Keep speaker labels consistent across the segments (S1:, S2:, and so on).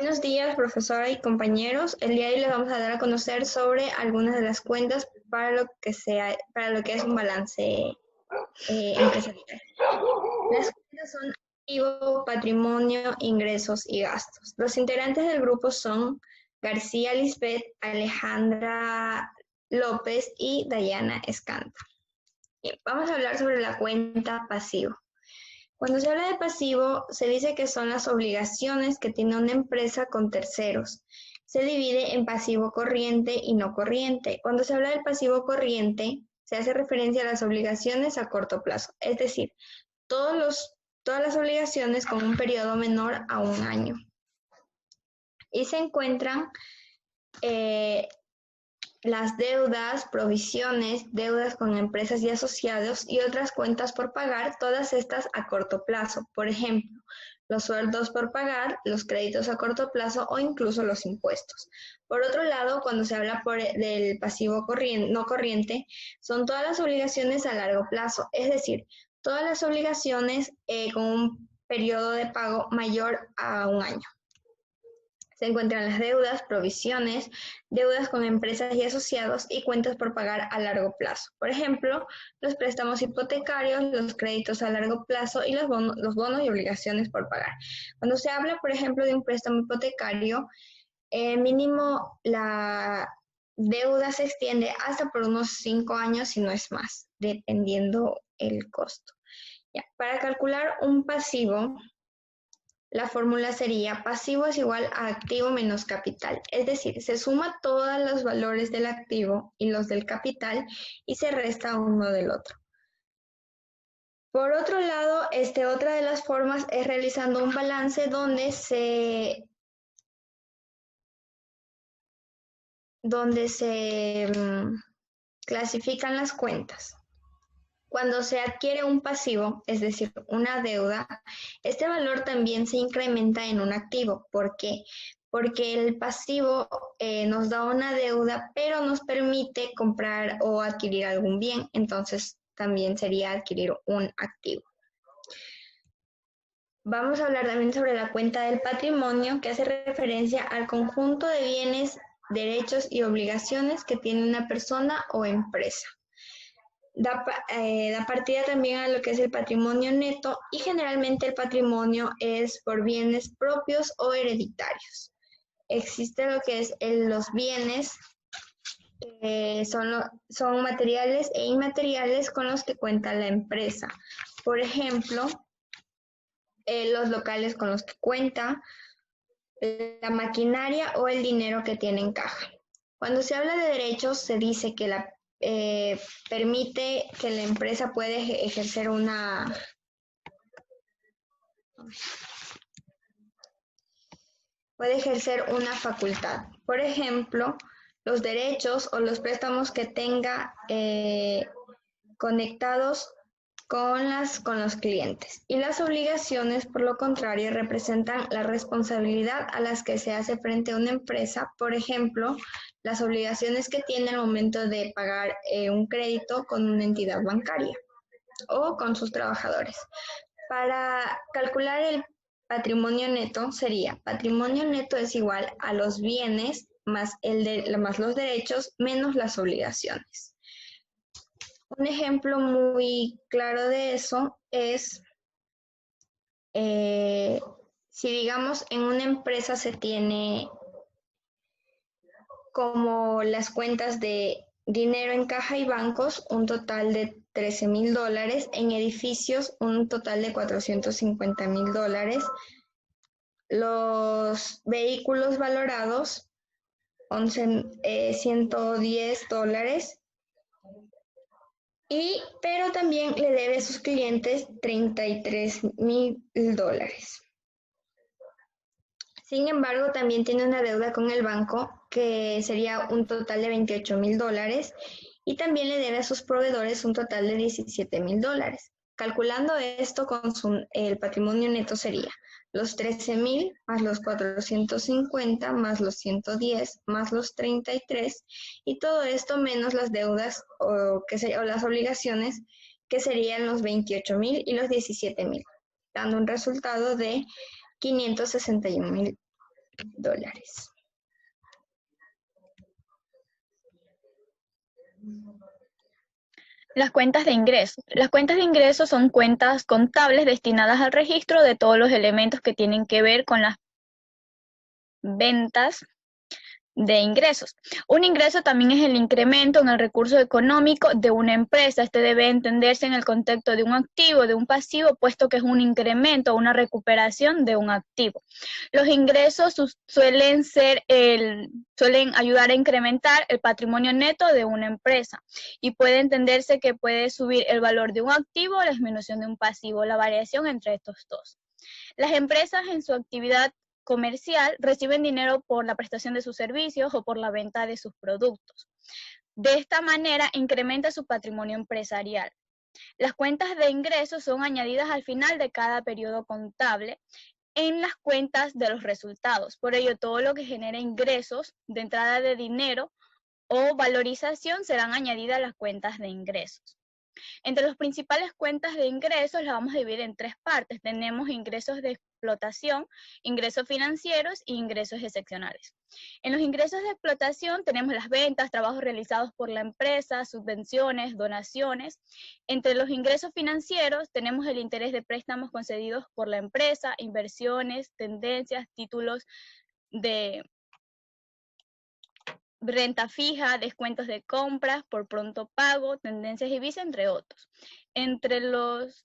S1: Buenos días, profesora y compañeros. El día de hoy les vamos a dar a conocer sobre algunas de las cuentas para lo que es un balance empresarial. Las cuentas son activo, patrimonio, ingresos y gastos. Los integrantes del grupo son García Lisbeth, Alejandra López y Dayana Escanta. Bien, vamos a hablar sobre la cuenta pasivo. Cuando se habla de pasivo, se dice que son las obligaciones que tiene una empresa con terceros. Se divide en pasivo corriente y no corriente. Cuando se habla del pasivo corriente, se hace referencia a las obligaciones a corto plazo, es decir, todas las obligaciones con un periodo menor a un año. Y se encuentran las deudas, provisiones, deudas con empresas y asociados y otras cuentas por pagar, todas estas a corto plazo. Por ejemplo, los sueldos por pagar, los créditos a corto plazo o incluso los impuestos. Por otro lado, cuando se habla del pasivo no corriente, son todas las obligaciones a largo plazo, es decir, todas las obligaciones con un periodo de pago mayor a un año. Se encuentran las deudas, provisiones, deudas con empresas y asociados y cuentas por pagar a largo plazo. Por ejemplo, los préstamos hipotecarios, los créditos a largo plazo y los bonos y obligaciones por pagar. Cuando se habla, por ejemplo, de un préstamo hipotecario, mínimo la deuda se extiende hasta por unos 5 años si no es más, dependiendo el costo. Ya, para calcular un pasivo, la fórmula sería pasivo es igual a activo menos capital. Es decir, se suma todos los valores del activo y los del capital y se resta uno del otro. Por otro lado, otra de las formas es realizando un balance donde se clasifican las cuentas. Cuando se adquiere un pasivo, es decir, una deuda, este valor también se incrementa en un activo. ¿Por qué? Porque el pasivo nos da una deuda, pero nos permite comprar o adquirir algún bien, entonces también sería adquirir un activo. Vamos a hablar también sobre la cuenta del patrimonio, que hace referencia al conjunto de bienes, derechos y obligaciones que tiene una persona o empresa. Da partida también a lo que es el patrimonio neto y generalmente el patrimonio es por bienes propios o hereditarios. Existe lo que es los bienes, son materiales e inmateriales con los que cuenta la empresa. Por ejemplo, los locales con los que cuenta, la maquinaria o el dinero que tiene en caja. Cuando se habla de derechos, se dice que permite que la empresa puede ejercer una facultad. Por ejemplo, los derechos o los préstamos que tenga conectados con los clientes. Y las obligaciones, por lo contrario, representan la responsabilidad a las que se hace frente a una empresa. Por ejemplo, las obligaciones que tiene al momento de pagar un crédito con una entidad bancaria o con sus trabajadores. Para calcular el patrimonio neto sería, patrimonio neto es igual a los bienes más los derechos menos las obligaciones. Un ejemplo muy claro de eso es, si digamos en una empresa se tiene como las cuentas de dinero en caja y bancos, un total de $13,000, en edificios un total de $450,000, los vehículos valorados $110, pero también le debe a sus clientes $33,000. Sin embargo, también tiene una deuda con el banco que sería un total de $28,000 y también le debe a sus proveedores un total de $17,000. Calculando esto con el patrimonio neto sería los 13,000 más los 450 más los 110 más los 33 y todo esto menos las deudas o las obligaciones que serían los 28,000 y los 17,000, dando un resultado de $561,000. dólares.
S2: Las cuentas de ingresos. Las cuentas de ingresos son cuentas contables destinadas al registro de todos los elementos que tienen que ver con las ventas de ingresos. Un ingreso también es el incremento en el recurso económico de una empresa. Este debe entenderse en el contexto de un activo, de un pasivo, puesto que es un incremento o una recuperación de un activo. Los ingresos suelen ayudar a incrementar el patrimonio neto de una empresa y puede entenderse que puede subir el valor de un activo o la disminución de un pasivo, la variación entre estos dos. Las empresas en su actividad comercial reciben dinero por la prestación de sus servicios o por la venta de sus productos. De esta manera incrementa su patrimonio empresarial. Las cuentas de ingresos son añadidas al final de cada periodo contable en las cuentas de los resultados. Por ello, todo lo que genere ingresos de entrada de dinero o valorización serán añadidas a las cuentas de ingresos. Entre las principales cuentas de ingresos las vamos a dividir en tres partes. Tenemos ingresos de explotación, ingresos financieros y ingresos excepcionales. En los ingresos de explotación tenemos las ventas, trabajos realizados por la empresa, subvenciones, donaciones. Entre los ingresos financieros tenemos el interés de préstamos concedidos por la empresa, inversiones, tendencias, títulos de renta fija, descuentos de compras por pronto pago, tendencias y visa, entre otros. Entre los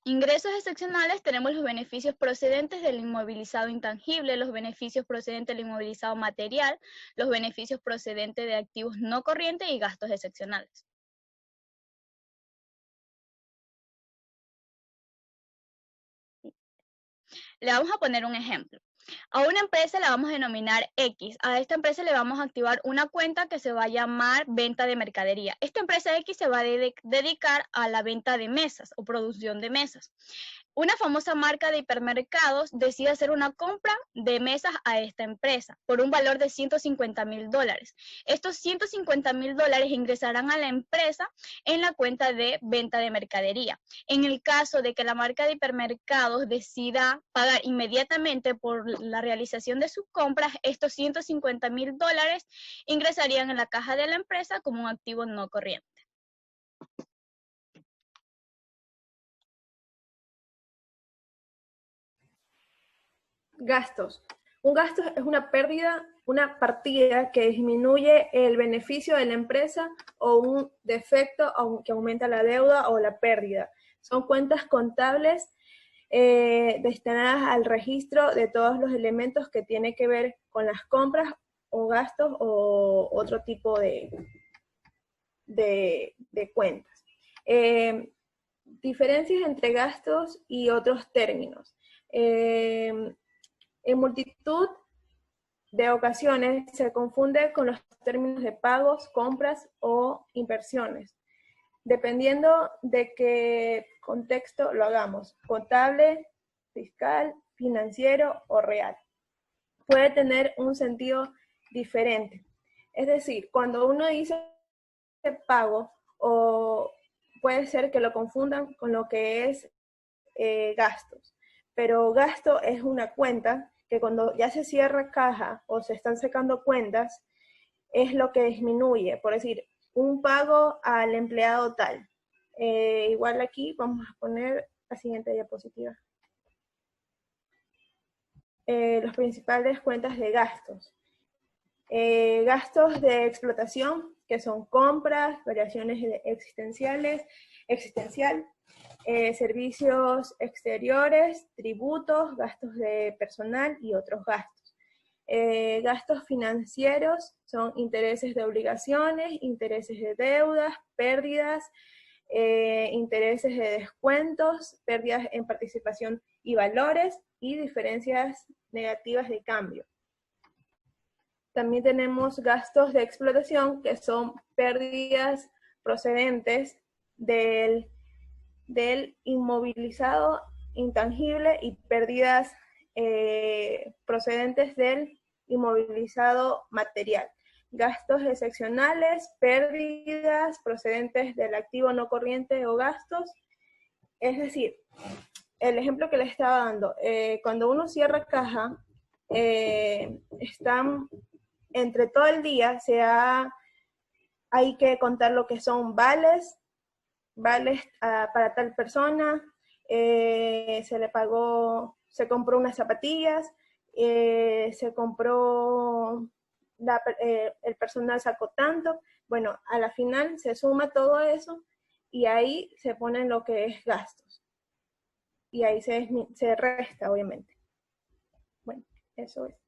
S2: ingresos excepcionales tenemos los beneficios procedentes del inmovilizado intangible, los beneficios procedentes del inmovilizado material, los beneficios procedentes de activos no corrientes y gastos excepcionales. Le vamos a poner un ejemplo. A una empresa la vamos a denominar X. A esta empresa le vamos a activar una cuenta que se va a llamar venta de mercadería. Esta empresa X se va a dedicar a la venta de mesas o producción de mesas. Una famosa marca de hipermercados decide hacer una compra de mesas a esta empresa por un valor de $150,000. Estos $150,000 ingresarán a la empresa en la cuenta de venta de mercadería. En el caso de que la marca de hipermercados decida pagar inmediatamente por la realización de sus compras, estos $150,000 ingresarían en la caja de la empresa como un activo no corriente.
S3: Gastos. Un gasto es una pérdida, una partida que disminuye el beneficio de la empresa o un defecto que aumenta la deuda o la pérdida. Son cuentas contables destinadas al registro de todos los elementos que tienen que ver con las compras o gastos o otro tipo de cuentas. Diferencias entre gastos y otros términos. En multitud de ocasiones se confunde con los términos de pagos, compras o inversiones, dependiendo de qué contexto lo hagamos, contable, fiscal, financiero o real. Puede tener un sentido diferente. Es decir, cuando uno dice pago, o puede ser que lo confundan con lo que es gastos. Pero gasto es una cuenta que cuando ya se cierra caja o se están secando cuentas, es lo que disminuye. Por decir, un pago al empleado tal. Igual aquí vamos a poner la siguiente diapositiva. Las principales cuentas de gastos. Gastos de explotación, que son compras, variaciones existencial, servicios exteriores, tributos, gastos de personal y otros gastos. Gastos financieros son intereses de obligaciones, intereses de deudas, pérdidas, intereses de descuentos, pérdidas en participación y valores y diferencias negativas de cambio. También tenemos gastos de explotación, que son pérdidas procedentes del inmovilizado intangible y pérdidas procedentes del inmovilizado material. Gastos excepcionales, pérdidas procedentes del activo no corriente o gastos. Es decir, el ejemplo que les estaba dando, cuando uno cierra caja, están entre todo el día, hay que contar lo que son vales para tal persona, se le pagó, se compró unas zapatillas, se compró, el personal sacó tanto. Bueno, a la final se suma todo eso y ahí se ponen lo que es gastos. Y ahí se resta, obviamente. Bueno, eso es.